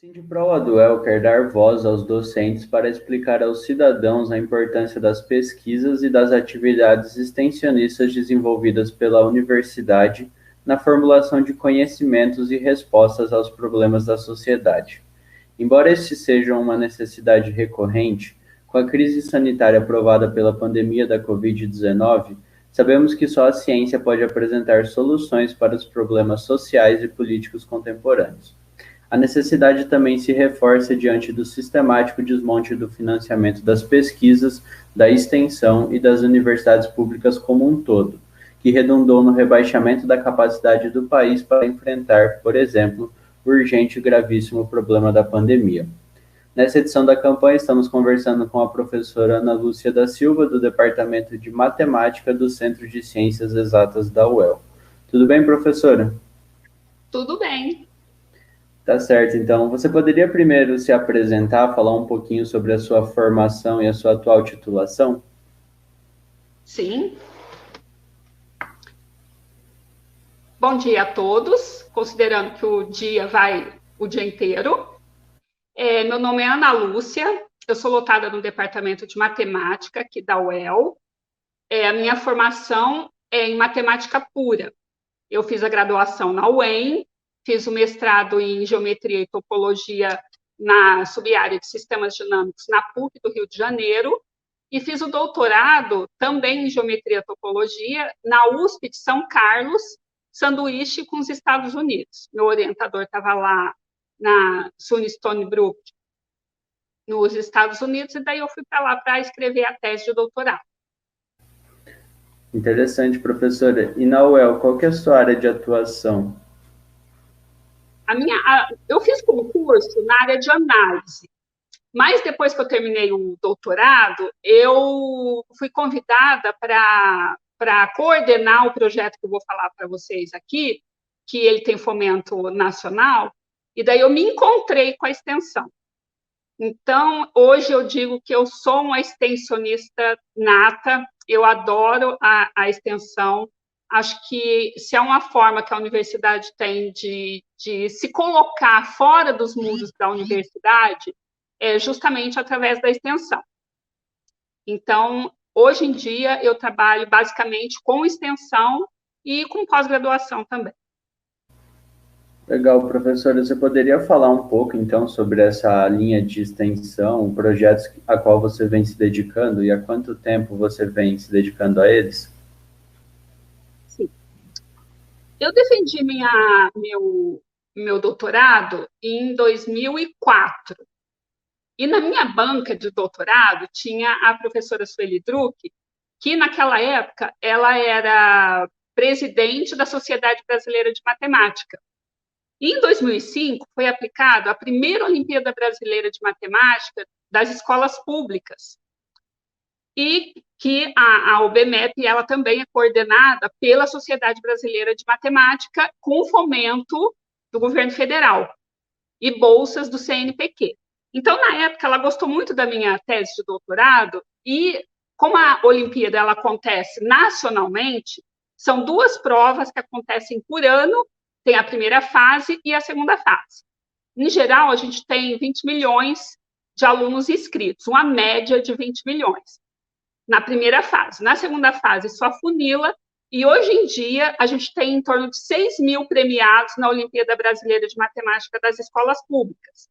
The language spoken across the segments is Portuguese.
Sindipro Aduel quer dar voz aos docentes para explicar aos cidadãos a importância das pesquisas e das atividades extensionistas desenvolvidas pela universidade na formulação de conhecimentos e respostas aos problemas da sociedade. Embora estes sejam uma necessidade recorrente, com a crise sanitária provada pela pandemia da Covid-19, sabemos que só a ciência pode apresentar soluções para os problemas sociais e políticos contemporâneos. A necessidade também se reforça diante do sistemático desmonte do financiamento das pesquisas, da extensão e das universidades públicas como um todo, que redundou no rebaixamento da capacidade do país para enfrentar, por exemplo, o urgente e gravíssimo problema da pandemia. Nessa edição da campanha, estamos conversando com a professora Ana Lúcia da Silva, do Departamento de Matemática do Centro de Ciências Exatas da UEL. Tudo bem, professora? Tudo bem. Tá certo, então você poderia primeiro se apresentar, falar um pouquinho sobre a sua formação e a sua atual titulação? Sim. Bom dia a todos, considerando que o dia vai o dia inteiro. Meu nome é Ana Lúcia, eu sou lotada no Departamento de Matemática aqui da UEL. A minha formação é em matemática pura. Eu fiz a graduação na UEM, fiz o mestrado em Geometria e Topologia na subárea de Sistemas Dinâmicos na PUC do Rio de Janeiro, e fiz o doutorado também em Geometria e Topologia na USP de São Carlos, sanduíche com os Estados Unidos. Meu orientador estava lá na SUNY Stony Brook, nos Estados Unidos, e daí eu fui para lá para escrever a tese de doutorado. Interessante, professora. E na UEL, qual que é a sua área de atuação? Eu fiz concurso na área de análise, mas depois que eu terminei o doutorado, eu fui convidada para coordenar o projeto que eu vou falar para vocês aqui, que ele tem fomento nacional, e daí eu me encontrei com a extensão. Então, hoje eu digo que eu sou uma extensionista nata, eu adoro a extensão. Acho que se há uma forma que a universidade tem de se colocar fora dos muros da universidade, é justamente através da extensão. Então, hoje em dia, eu trabalho basicamente com extensão e com pós-graduação também. Legal, professora. Você poderia falar um pouco, então, sobre essa linha de extensão, projetos a qual você vem se dedicando e há quanto tempo você vem se dedicando a eles? Sim. Eu defendi meu doutorado em 2004. E na minha banca de doutorado tinha a professora Sueli Druck, que naquela época ela era presidente da Sociedade Brasileira de Matemática. E em 2005 foi aplicado a primeira Olimpíada Brasileira de Matemática das escolas públicas. E que a OBMEP ela também é coordenada pela Sociedade Brasileira de Matemática com fomento do governo federal e bolsas do CNPq. Então, na época, ela gostou muito da minha tese de doutorado e, como a Olimpíada ela acontece nacionalmente, são duas provas que acontecem por ano, tem a primeira fase e a segunda fase. Em geral, a gente tem 20 milhões de alunos inscritos, uma média de 20 milhões na primeira fase. Na segunda fase, só funila, e hoje em dia a gente tem em torno de 6 mil premiados na Olimpíada Brasileira de Matemática das escolas públicas.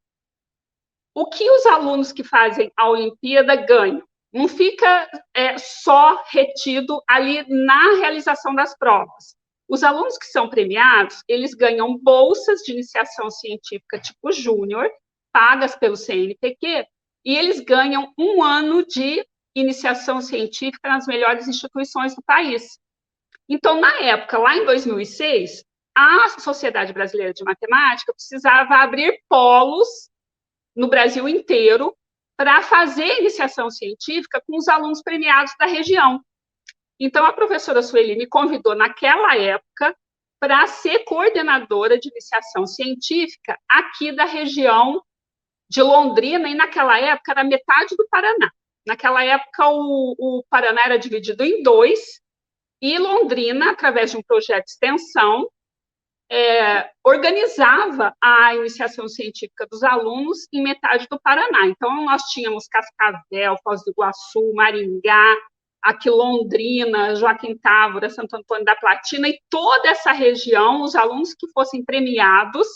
O que os alunos que fazem a Olimpíada ganham? Não fica só retido ali na realização das provas. Os alunos que são premiados, eles ganham bolsas de iniciação científica tipo júnior, pagas pelo CNPq, e eles ganham um ano de iniciação científica nas melhores instituições do país. Então, na época, lá em 2006, a Sociedade Brasileira de Matemática precisava abrir polos no Brasil inteiro para fazer iniciação científica com os alunos premiados da região. Então, a professora Sueli me convidou naquela época para ser coordenadora de iniciação científica aqui da região de Londrina, e naquela época era metade do Paraná. Naquela época, o Paraná era dividido em dois, e Londrina, através de um projeto de extensão, organizava a iniciação científica dos alunos em metade do Paraná. Então, nós tínhamos Cascavel, Foz do Iguaçu, Maringá, aqui Londrina, Joaquim Távora, Santo Antônio da Platina, e toda essa região, os alunos que fossem premiados,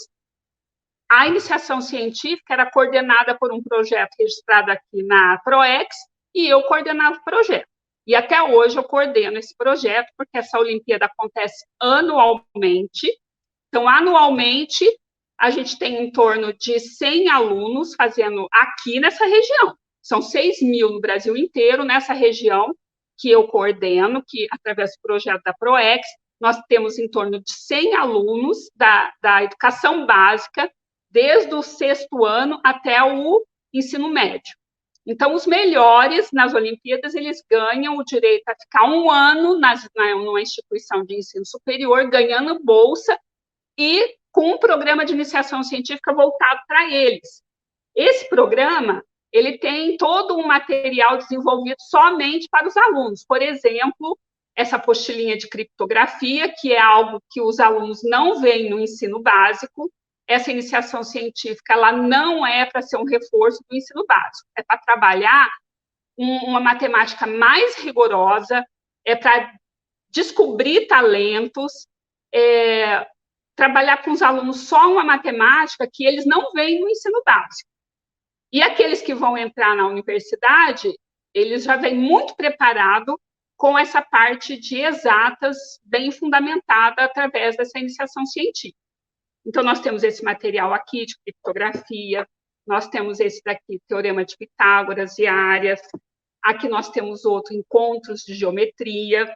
a iniciação científica era coordenada por um projeto registrado aqui na PROEX, e eu coordenava o projeto. E até hoje eu coordeno esse projeto, porque essa Olimpíada acontece anualmente. Então, anualmente, a gente tem em torno de 100 alunos fazendo aqui nessa região. São 6 mil no Brasil inteiro, nessa região que eu coordeno, que através do projeto da PROEX, nós temos em torno de 100 alunos da educação básica, desde o 6º ano até o ensino médio. Então, os melhores nas Olimpíadas, eles ganham o direito a ficar um ano numa instituição de ensino superior, ganhando bolsa, e com um programa de iniciação científica voltado para eles. Esse programa, ele tem todo um material desenvolvido somente para os alunos. Por exemplo, essa apostilinha de criptografia, que é algo que os alunos não veem no ensino básico. Essa iniciação científica, ela não é para ser um reforço do ensino básico, é para trabalhar uma matemática mais rigorosa, é para descobrir talentos, trabalhar com os alunos só uma matemática que eles não veem no ensino básico. E aqueles que vão entrar na universidade, eles já vêm muito preparados com essa parte de exatas bem fundamentada através dessa iniciação científica. Então, nós temos esse material aqui de criptografia, nós temos esse daqui, Teorema de Pitágoras e áreas, aqui nós temos outro, Encontros de Geometria.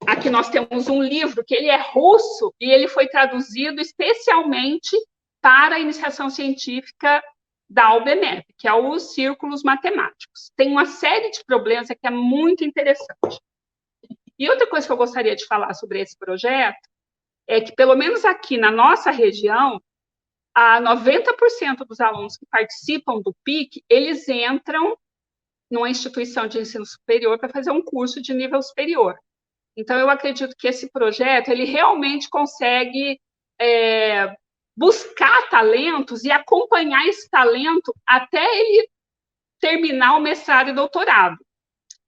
Aqui nós temos um livro que ele é russo e ele foi traduzido especialmente para a iniciação científica da UBMEP, que é os Círculos Matemáticos. Tem uma série de problemas que é muito interessante. E outra coisa que eu gostaria de falar sobre esse projeto é que, pelo menos aqui na nossa região, 90% dos alunos que participam do PIC, eles entram numa instituição de ensino superior para fazer um curso de nível superior. Então, eu acredito que esse projeto, ele realmente consegue buscar talentos e acompanhar esse talento até ele terminar o mestrado e doutorado.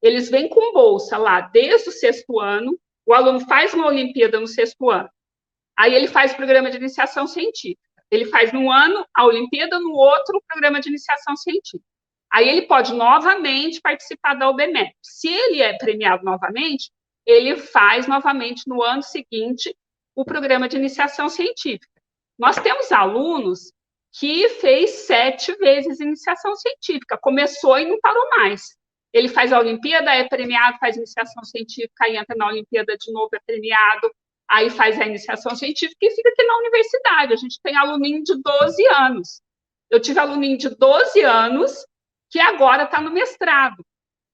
Eles vêm com bolsa lá desde o 6º ano, o aluno faz uma Olimpíada no 6º ano, aí ele faz o programa de iniciação científica. Ele faz num ano a Olimpíada, no outro o programa de iniciação científica. Aí ele pode novamente participar da UBMEP. Se ele é premiado novamente, ele faz novamente no ano seguinte o programa de iniciação científica. Nós temos alunos que fez 7 vezes iniciação científica, começou e não parou mais. Ele faz a Olimpíada, é premiado, faz iniciação científica, aí entra na Olimpíada de novo, é premiado, aí faz a iniciação científica e fica aqui na universidade. A gente tem aluninho de 12 anos. Eu tive aluninho de 12 anos que agora está no mestrado.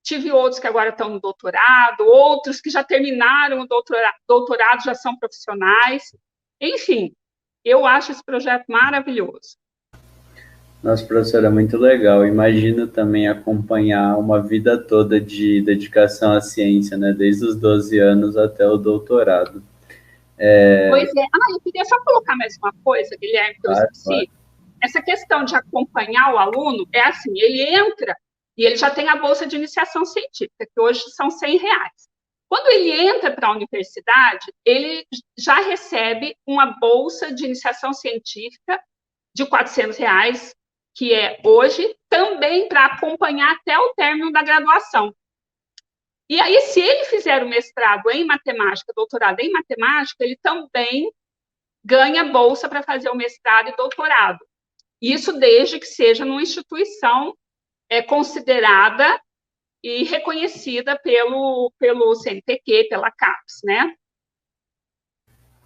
Tive outros que agora estão no doutorado, outros que já terminaram o doutorado, já são profissionais. Enfim, eu acho esse projeto maravilhoso. Nossa, professora, muito legal. Imagino também acompanhar uma vida toda de dedicação à ciência, né? Desde os 12 anos até o doutorado. Pois é. Eu queria só colocar mais uma coisa, Guilherme, que eu esqueci. Claro. Essa questão de acompanhar o aluno é assim, ele entra e ele já tem a bolsa de iniciação científica, que hoje são R$100. Quando ele entra para a universidade, ele já recebe uma bolsa de iniciação científica de R$400, que é hoje, também para acompanhar até o término da graduação. E aí, se ele fizer o mestrado em matemática, doutorado em matemática, ele também ganha bolsa para fazer o mestrado e doutorado. Isso desde que seja numa instituição considerada e reconhecida pelo CNPq, pela CAPES, né?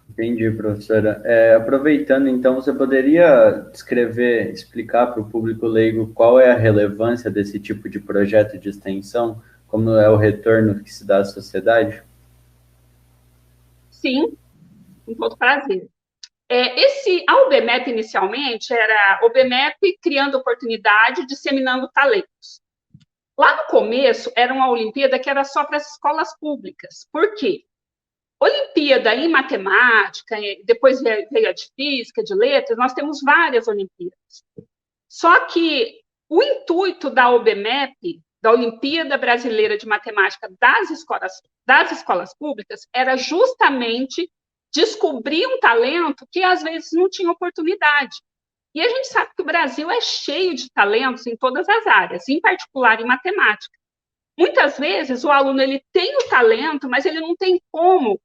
Entendi, professora. Aproveitando, então, você poderia descrever, explicar para o público leigo qual é a relevância desse tipo de projeto de extensão, como é o retorno que se dá à sociedade? Sim, com todo prazer. A UBMEP, inicialmente, era UBMEP criando oportunidade, disseminando talentos. Lá no começo, era uma Olimpíada que era só para as escolas públicas. Por quê? Olimpíada em matemática, depois veio a de física, de letras, nós temos várias Olimpíadas. Só que o intuito da OBMEP, da Olimpíada Brasileira de Matemática das escolas públicas, era justamente descobrir um talento que às vezes não tinha oportunidade. E a gente sabe que o Brasil é cheio de talentos em todas as áreas, em particular em matemática. Muitas vezes o aluno ele tem o talento, mas ele não tem como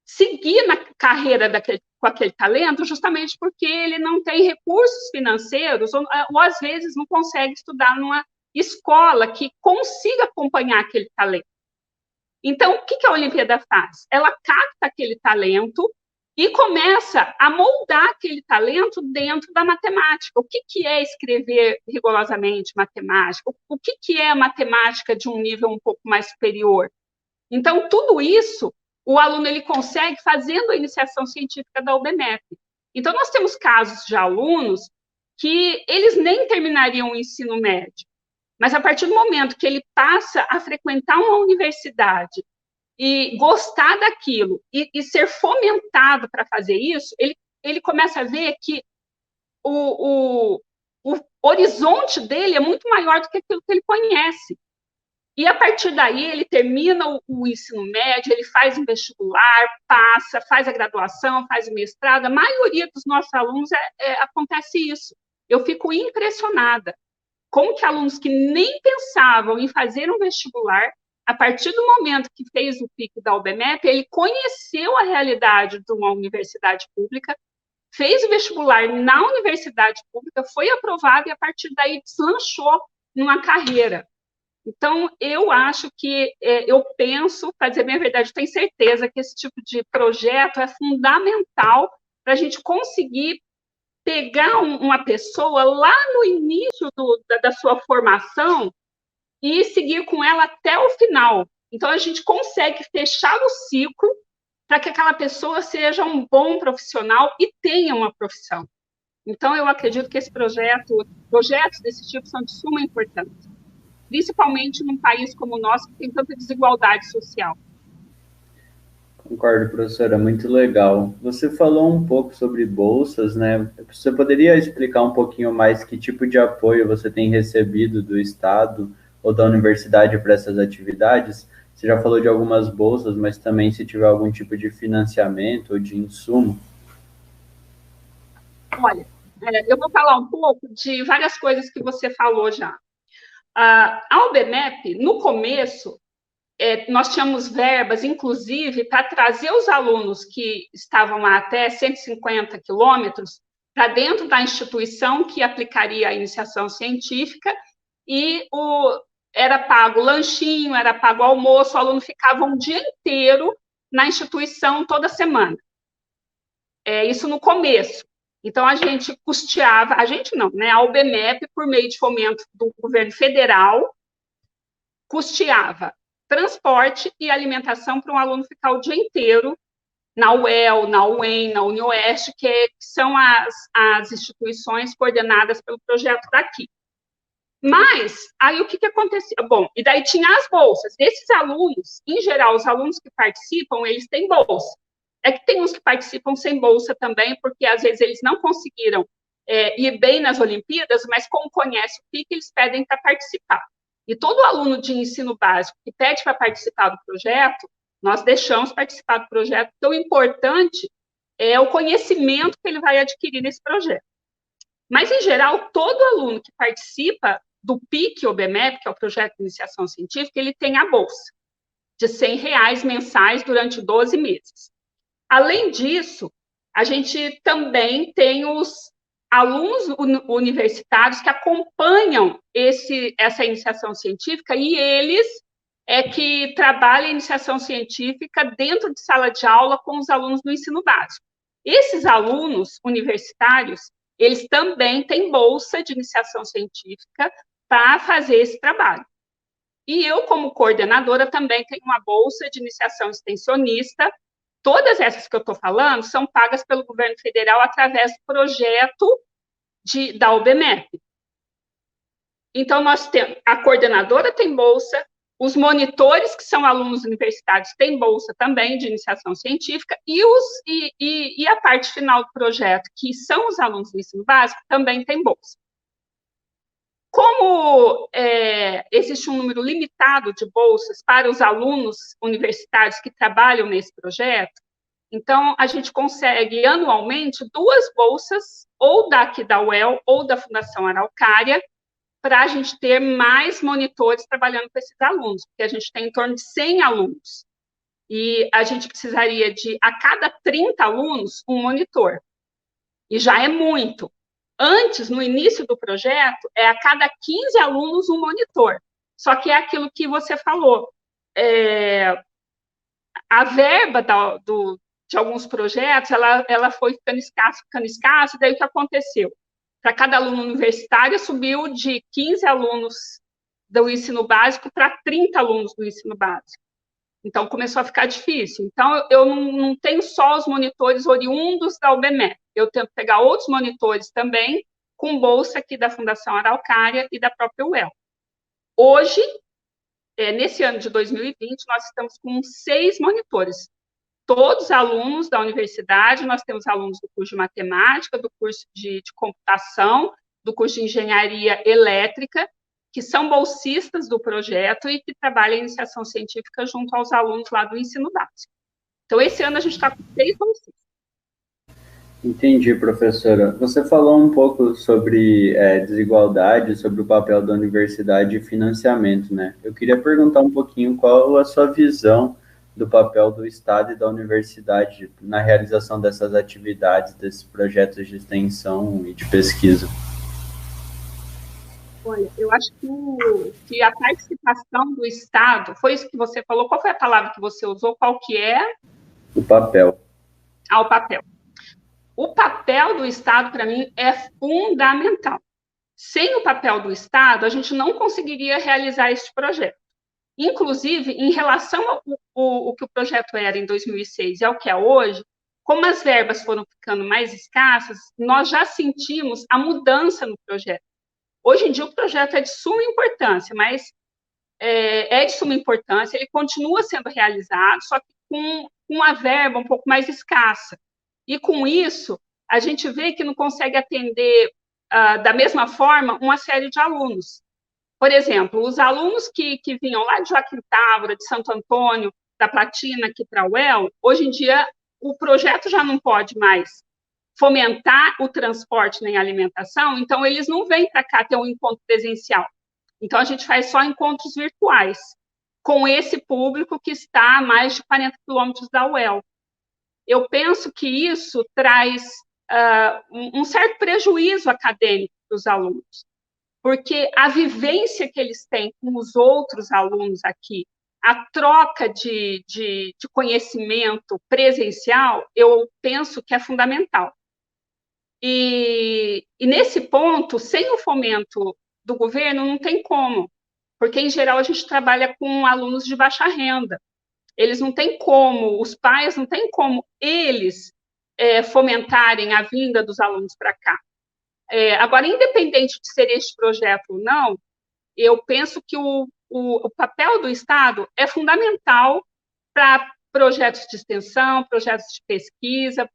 seguir na carreira com aquele talento, justamente porque ele não tem recursos financeiros, ou às vezes não consegue estudar numa escola que consiga acompanhar aquele talento. Então, o que a Olimpíada faz? Ela capta aquele talento e começa a moldar aquele talento dentro da matemática. O que é escrever rigorosamente matemática? O que é matemática de um nível um pouco mais superior? Então, tudo isso, o aluno ele consegue fazendo a iniciação científica da UBMEP. Então, nós temos casos de alunos que eles nem terminariam o ensino médio, mas a partir do momento que ele passa a frequentar uma universidade e gostar daquilo e ser fomentado para fazer isso, ele começa a ver que o horizonte dele é muito maior do que aquilo que ele conhece. E, a partir daí, ele termina o ensino médio, ele faz um vestibular, passa, faz a graduação, faz o mestrado. A maioria dos nossos alunos acontece isso. Eu fico impressionada como que alunos que nem pensavam em fazer um vestibular, a partir do momento que fez o PIC da UBMEP, ele conheceu a realidade de uma universidade pública, fez o vestibular na universidade pública, foi aprovado e, a partir daí, deslanchou numa carreira. Então, eu acho que, eu penso, para dizer bem a verdade, eu tenho certeza que esse tipo de projeto é fundamental para a gente conseguir pegar uma pessoa lá no início da sua formação e seguir com ela até o final. Então, a gente consegue fechar o ciclo para que aquela pessoa seja um bom profissional e tenha uma profissão. Então, eu acredito que projetos desse tipo são de suma importância, principalmente num país como o nosso, que tem tanta desigualdade social. Concordo, professora, muito legal. Você falou um pouco sobre bolsas, né? Você poderia explicar um pouquinho mais que tipo de apoio você tem recebido do Estado ou da universidade para essas atividades? Você já falou de algumas bolsas, mas também se tiver algum tipo de financiamento ou de insumo. Olha, eu vou falar um pouco de várias coisas que você falou já. A UBMEP, no começo, nós tínhamos verbas, inclusive, para trazer os alunos que estavam a até 150 quilômetros para dentro da instituição que aplicaria a iniciação científica, e era pago lanchinho, era pago almoço, o aluno ficava um dia inteiro na instituição toda semana. Isso no começo. Então, a gente custeava, a gente não, né? A UBMEP, por meio de fomento do governo federal, custeava transporte e alimentação para um aluno ficar o dia inteiro na UEL, na UEM, na UniOeste, que são as instituições coordenadas pelo projeto daqui. Mas, aí o que acontecia? Bom, e daí tinha as bolsas. Esses alunos, em geral, os alunos que participam, eles têm bolsa. É que tem uns que participam sem bolsa também, porque às vezes eles não conseguiram ir bem nas Olimpíadas, mas como conhece o PIC, eles pedem para participar. E todo aluno de ensino básico que pede para participar do projeto, nós deixamos participar do projeto, porque o importante é o conhecimento que ele vai adquirir nesse projeto. Mas, em geral, todo aluno que participa do PIC OBMEP, que é o Projeto de Iniciação Científica, ele tem a bolsa de R$ 100 mensais durante 12 meses. Além disso, a gente também tem os alunos universitários que acompanham essa iniciação científica, e eles que trabalham a iniciação científica dentro de sala de aula com os alunos do ensino básico. Esses alunos universitários, eles também têm bolsa de iniciação científica para fazer esse trabalho. E eu, como coordenadora, também tenho uma bolsa de iniciação extensionista. Todas essas que eu estou falando são pagas pelo governo federal através do projeto da UBMEP. Então, a coordenadora tem bolsa, Os monitores, que são alunos universitários, têm bolsa também de iniciação científica, e a parte final do projeto, que são os alunos do ensino básico, também tem bolsa. Como existe um número limitado de bolsas para os alunos universitários que trabalham nesse projeto, então a gente consegue anualmente 2 bolsas, ou daqui da UEL ou da Fundação Araucária, para a gente ter mais monitores trabalhando com esses alunos, porque a gente tem em torno de 100 alunos, e a gente precisaria de, a cada 30 alunos, um monitor, e já é muito. Antes, no início do projeto, a cada 15 alunos um monitor. Só que é aquilo que você falou. A verba de alguns projetos, ela foi ficando escassa, e daí o que aconteceu? Para cada aluno universitário, subiu de 15 alunos do ensino básico para 30 alunos do ensino básico. Então, começou a ficar difícil. Então, eu não tenho só os monitores oriundos da UBME, eu tento pegar outros monitores também, com bolsa aqui da Fundação Araucária e da própria UEL. Hoje, nesse ano de 2020, nós estamos com 6 monitores, todos alunos da universidade. Nós temos alunos do curso de matemática, do curso de computação, do curso de engenharia elétrica, que são bolsistas do projeto e que trabalham em iniciação científica junto aos alunos lá do ensino básico. Então, esse ano a gente está com 6 bolsistas. Entendi, professora. Você falou um pouco sobre desigualdade, sobre o papel da universidade e financiamento, né? Eu queria perguntar um pouquinho qual a sua visão do papel do Estado e da universidade na realização dessas atividades, desses projetos de extensão e de pesquisa. Olha, eu acho que a participação do Estado, foi isso que você falou, qual foi a palavra que você usou, qual que é? O papel. O papel. O papel do Estado, para mim, é fundamental. Sem o papel do Estado, a gente não conseguiria realizar esse projeto. Inclusive, em relação ao que o projeto era em 2006 e ao que é hoje, como as verbas foram ficando mais escassas, nós já sentimos a mudança no projeto. Hoje em dia, o projeto é de suma importância, mas de suma importância, ele continua sendo realizado, só que com uma verba um pouco mais escassa. E com isso, a gente vê que não consegue atender da mesma forma uma série de alunos. Por exemplo, os alunos que vinham lá de Joaquim Távora, de Santo Antônio, da Platina, aqui para a UEL, hoje em dia o projeto já não pode mais fomentar o transporte nem a alimentação, então eles não vêm para cá ter um encontro presencial. Então a gente faz só encontros virtuais com esse público que está a mais de 40 quilômetros da UEL. Eu penso que isso traz um certo prejuízo acadêmico para os alunos, porque a vivência que eles têm com os outros alunos aqui, a troca de conhecimento presencial, eu penso que é fundamental. E nesse ponto, sem o fomento do governo, não tem como, porque, em geral, a gente trabalha com alunos de baixa renda. Eles não têm como, os pais não têm como eles fomentarem a vinda dos alunos para cá. Agora, independente de ser este projeto ou não, eu penso que o papel do Estado é fundamental para projetos de extensão, projetos de pesquisa,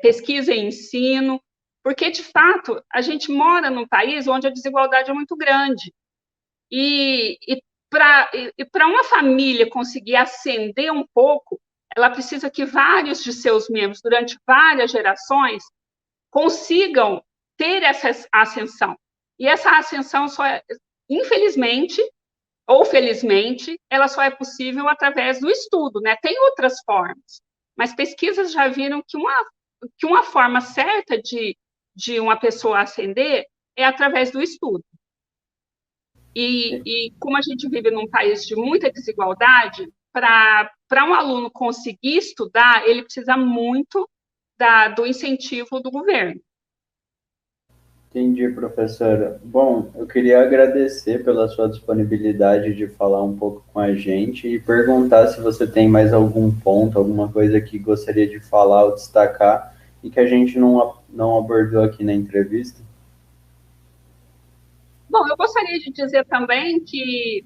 pesquisa e ensino, porque, de fato, a gente mora num país onde a desigualdade é muito grande. E para uma família conseguir ascender um pouco, ela precisa que vários de seus membros, durante várias gerações, consigam ter essa ascensão. E essa ascensão só infelizmente, ou felizmente, ela só é possível através do estudo, né? Tem outras formas, mas pesquisas já viram que uma forma certa de uma pessoa ascender é através do estudo. E como a gente vive num país de muita desigualdade, para um aluno conseguir estudar, ele precisa muito do incentivo do governo. Entendi, professora. Bom, eu queria agradecer pela sua disponibilidade de falar um pouco com a gente e perguntar se você tem mais algum ponto, alguma coisa que gostaria de falar ou destacar e que a gente não abordou aqui na entrevista. Bom, eu gostaria de dizer também que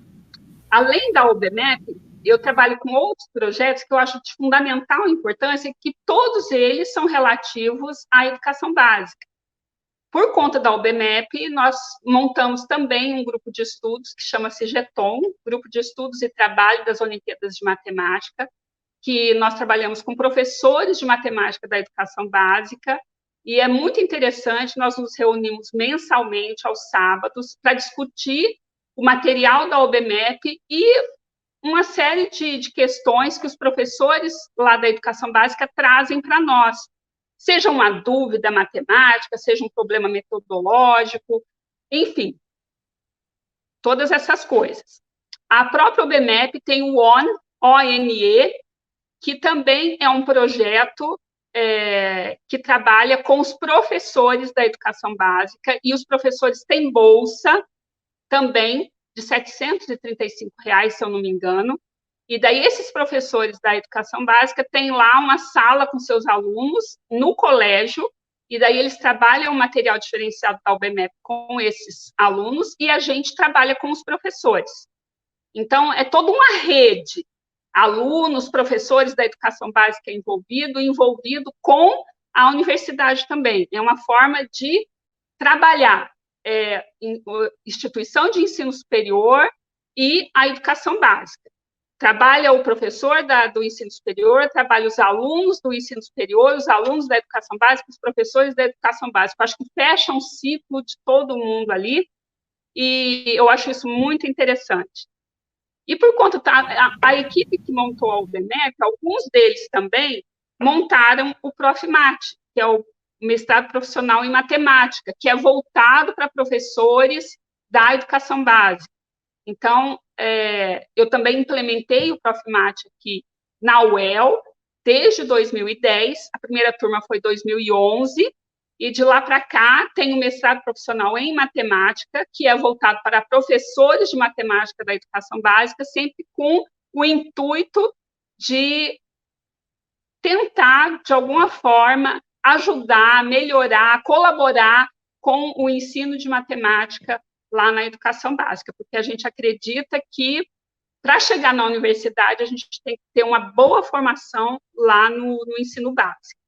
além da OBMEP, eu trabalho com outros projetos que eu acho de fundamental importância, que todos eles são relativos à educação básica. Por conta da OBMEP, nós montamos também um grupo de estudos que chama-se GETOM, Grupo de Estudos e Trabalho das Olimpíadas de Matemática, que nós trabalhamos com professores de matemática da educação básica, e é muito interessante, nós nos reunimos mensalmente aos sábados para discutir o material da OBMEP e uma série de questões que os professores lá da educação básica trazem para nós. Seja uma dúvida matemática, seja um problema metodológico, enfim, todas essas coisas. A própria OBMEP tem o ONE, que também é um projeto que trabalha com os professores da educação básica, e os professores têm bolsa também de R$ 735, se eu não me engano, e daí esses professores da educação básica têm lá uma sala com seus alunos no colégio, e daí eles trabalham o material diferenciado da UBMEP com esses alunos, e a gente trabalha com os professores. Então, é toda uma rede, alunos, professores da educação básica envolvido com a universidade também. É uma forma de trabalhar instituição de ensino superior e a educação básica. Trabalha o professor do ensino superior, trabalha os alunos do ensino superior, os alunos da educação básica, os professores da educação básica. Acho que fecha um ciclo de todo mundo ali, e eu acho isso muito interessante. E por conta a equipe que montou a UBMEP, alguns deles também montaram o ProfMat, que é o mestrado profissional em matemática, que é voltado para professores da educação básica. Então, eu também implementei o ProfMat aqui na UEL desde 2010, a primeira turma foi 2011, e de lá para cá tem o mestrado profissional em matemática, que é voltado para professores de matemática da educação básica, sempre com o intuito de tentar, de alguma forma, ajudar, melhorar, colaborar com o ensino de matemática lá na educação básica, porque a gente acredita que, para chegar na universidade, a gente tem que ter uma boa formação lá no ensino básico.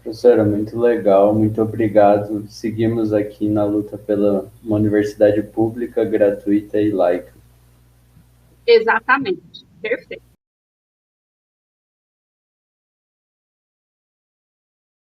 Professora, muito legal, muito obrigado. Seguimos aqui na luta pela uma universidade pública, gratuita e laica. Exatamente, perfeito.